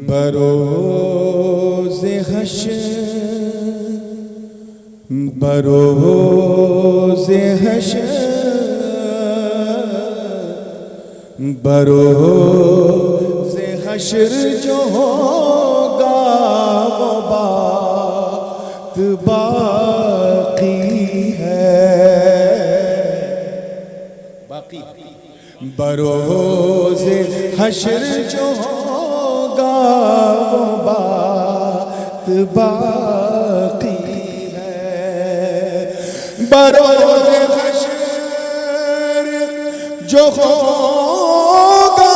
بروز حشر بروز حشر بروز حشر جو ہوگا وہ بات باقی ہے بروز حشر جو ہوگا وہ بات باقی ہے بروز حشر جو ہوگا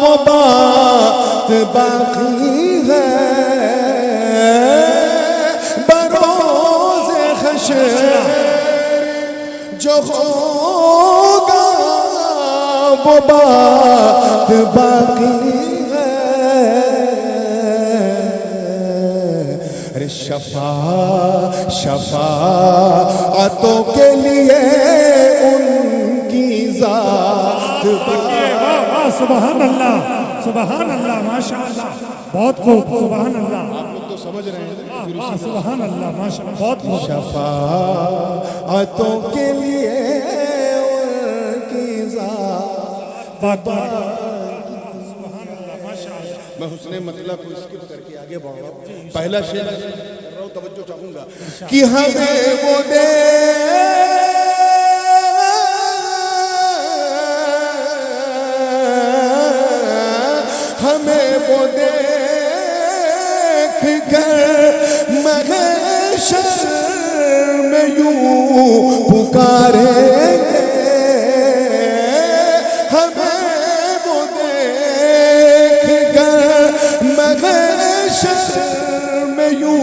وہ بات باقی ہے بروز حشر جو ہوگا وہ بات باقی ہے ارے شفاعتوں کے لیے ان کی ذات سبحان اللہ سبحان اللہ ماشاءاللہ بہت خوب سبحان اللہ آپ لوگ تو سمجھ رہے ہیں سبحان اللہ ماشاءاللہ بہت خوب شفاعتوں کے لیے ان کی ذات سبحان اللہ ماشاءاللہ میں حسن مطلع کو اسکپ کر کے آگے بڑھ رہا ہوں پہلا شعر کر رہا ہوں توجہ چاہوں گا کہ ہمیں وہ دے ہمیں وہ دیکھ کر محشر میں یوں پکاریں گے ہمیں وہ دیکھ کر محشر میں یوں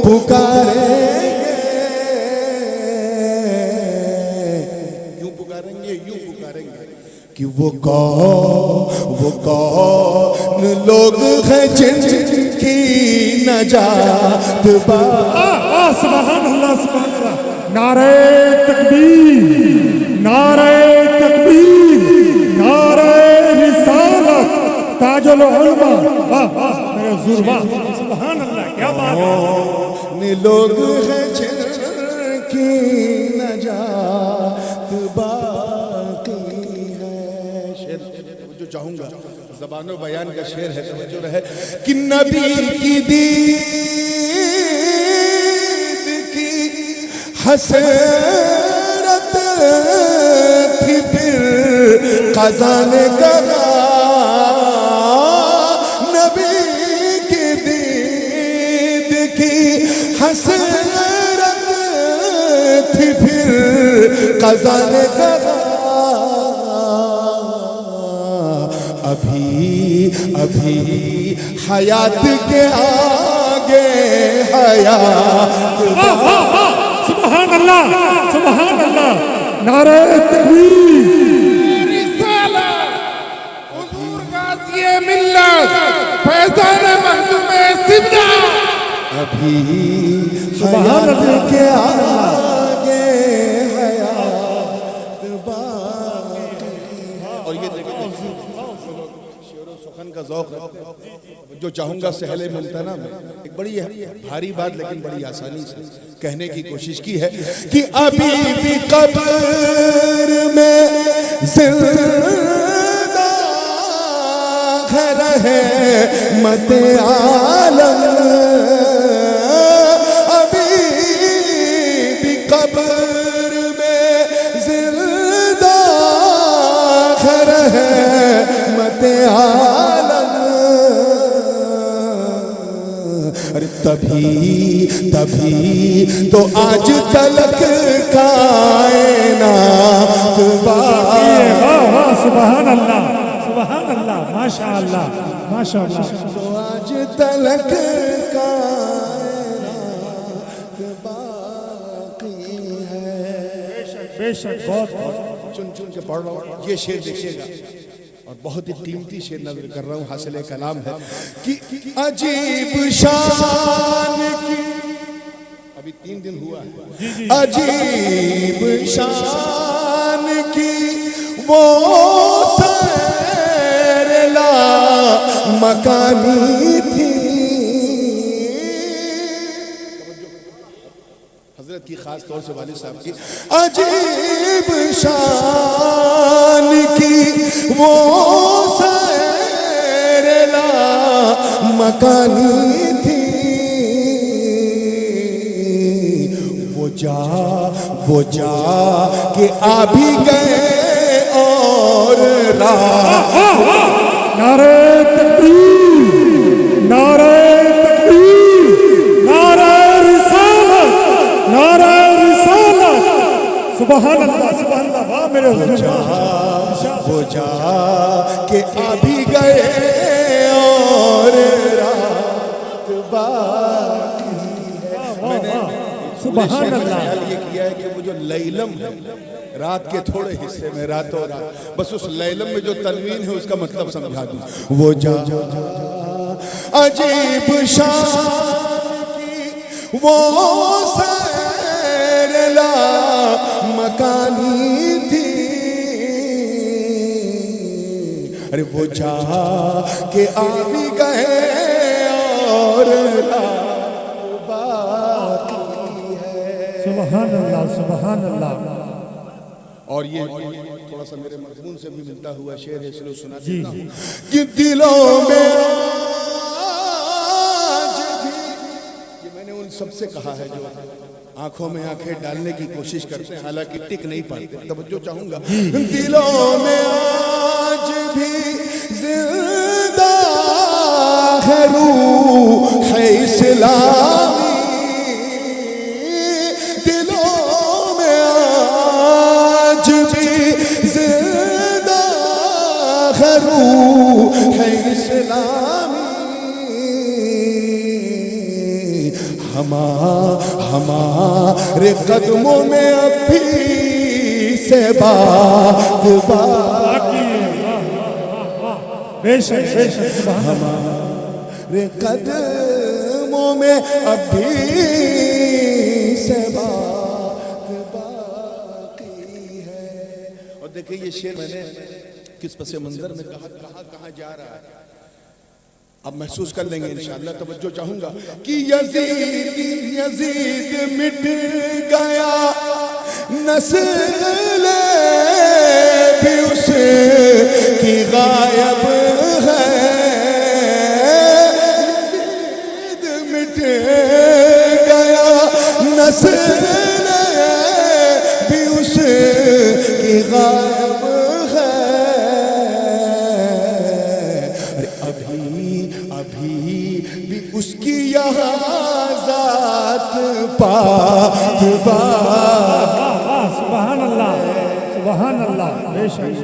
پکاریں گے یوں پکاریں گے کہ وہ کون لوگ ہیں جن کی نجات سبحان اللہ سبحان اللہ نعرہ تکبیر نعرہ تکبیر نعرہ رسالت تاج العلماء میرے ضربہ سبحان اللہ کیا بات ہے لوگ ہیں جن کی نجات جو چاہوں گا زبان و بیان کا شعر ہے توجہ رہے کہ نبی کی دید کی حسرت تھی پھر قضا نے کہا نبی کی دید کی حسرت تھی پھر قضا نے کہا ابھی حیات کے آگے حیات سبحان اللہ نعرہ تکبیر رسالت حضور غازی ملت فیضان مخدوم سبنا ابھی حیات کے آگے حیات باقی اور یہ دیکھیں کا ذوق جو چاہوں گا سہل ممتنع میں ایک بڑی بھاری بات لیکن بڑی آسانی سے کہنے کی کوشش کی ہے کہ ابھی بھی قبر میں زندہ رہے مت عالم ابھی بھی قبر میں زندہ رہے مت عالم تبھی تو آج تلک کائنات سبحان اللہ ماشاءاللہ تو آج تلک کائنات باقی ہے بے شک بہت چن کے پڑھ رہا ہوں یہ شعر دیکھیے گا اور بہت ہی قیمتی شعر نظر کر رہا ہوں حاصل کلام ہے کہ عجیب شان کی ابھی 3 دن ہوا ہے عجیب شان کی وہ سیر لا مکانی تھی. حضرت کی خاص طور سے والد صاحب کی عجیب شان کی وہ سیر لا مکانی تھی. وہ جا کہ آ بھی گئے اور راہ. نعرہ تکبیر، نعرہ تکبیر، نعرہ رسالت، نعرہ رسالت. سبحان اللہ سبحان اللہ. واہ میرے حضور. وہ جا کہ آ بھی گئے اور رات باقی ہے. میں نے سبحان اللہ. خیال یہ کیا ہے کہ وہ جو لیلم ہے رات کے تھوڑے حصے میں راتوں رات، بس اس لیلم میں جو تنوین ہے اس کا مطلب سمجھا دوں. وہ جا عجیب شان کی وہ سیر لا مکانی تھی. ارے وہ جا کہ آ بھی گئے اور رات باقی ہے. سبحان اللہ سبحان اللہ. اور یہ تھوڑا سا میرے مضمون سے بھی ملتا ہوا شعر ہے، اس لیے سنا جی دیتا ہوں کہ دلوں میں آج بھی، یہ میں نے ان سب سے کہا ہے جو آنکھوں میں آنکھیں ڈالنے کی کوشش کرتے ہیں حالانکہ ٹک نہیں پاتے. توجہ چاہوں گا. دلوں میں آج بھی زندہ ہے روح اسلامی. روح ہے اسلامی. ہمارے قدموں میں اب بھی سے بات باقی. بے شک بے شک. ہمارے قدموں میں اب بھی سے بات باقی ہے. اور دیکھیں یہ شعر میں نے کس پس منظر میں کہاں جا رہا ہے اب محسوس کر لیں گے انشاءاللہ. توجہ چاہوں گا کہ یزید مٹ گیا نسل بھی اس کی غائب ہے. یزید مٹ گیا نسل بھی اس کی غائب ہے. اس کی یہاں ذات پاک سبحان اللہ سبحان اللہ. بے شک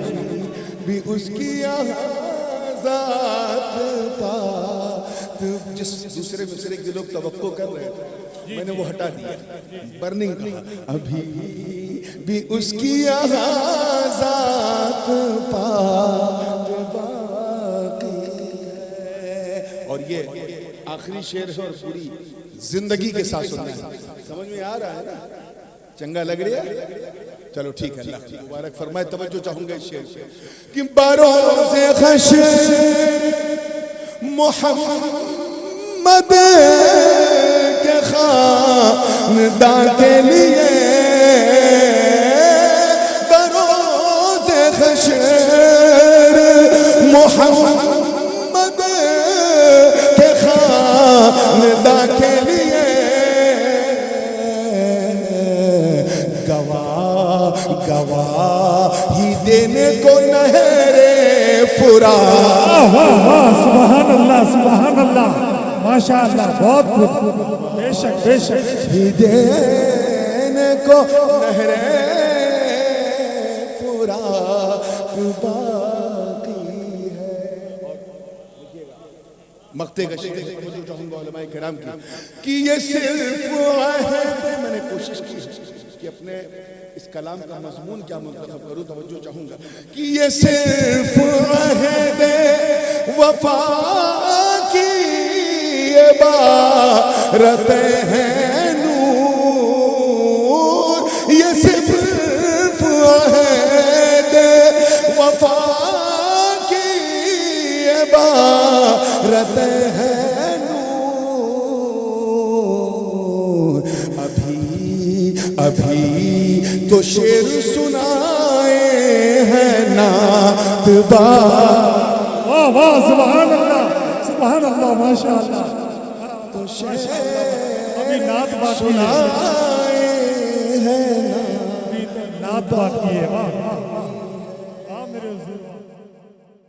بھی اس کی یہاں ذات پاک. جس دوسرے مصرے کے لوگ توقع کر رہے تھے میں نے وہ ہٹا دیا. برننگ کہا ابھی بھی اس کی یہاں ذات پاک باقی ہے. اور یہ آخری شعر ہے اور پوری زندگی کے ساتھ سننا ہے. سمجھ میں آ رہا ہے نا؟ چنگا لگ رہا ہے؟ چلو ٹھیک ہے. اللہ مبارک فرمائے. توجہ چاہوں گا اس شعر سے کہ بروز حشر محمد کے خاندان کے لیے بروز حشر محمد خاندان کے لیے گواہی دینے کو نہر فرات. سبحان اللہ سبحان اللہ. ماشاء اللہ بہت خوب. بے شک بے شک. دینے کو نہر فرات باقی ہے. مقتے کا شعر مجھے چاہوں گا علماء کرام کی کہ یہ صرف عہد. میں نے کوشش کی کہ اپنے اس کلام کا مضمون کیا منتخب کروں. توجہ چاہوں گا کہ یہ صرف عہد وفا کی عبارت ہے نور. یہ صرف عہد وفا کی عبارت بشارت ہے نور، ابھی تو شعر سنائے ہیں نعت باز، واہ واہ سبحان اللہ ماشاء اللہ. تو شعر ابھی نعت باقی ہے، سنائے ہیں ابھی تو نعت باقی ہے. واہ واہ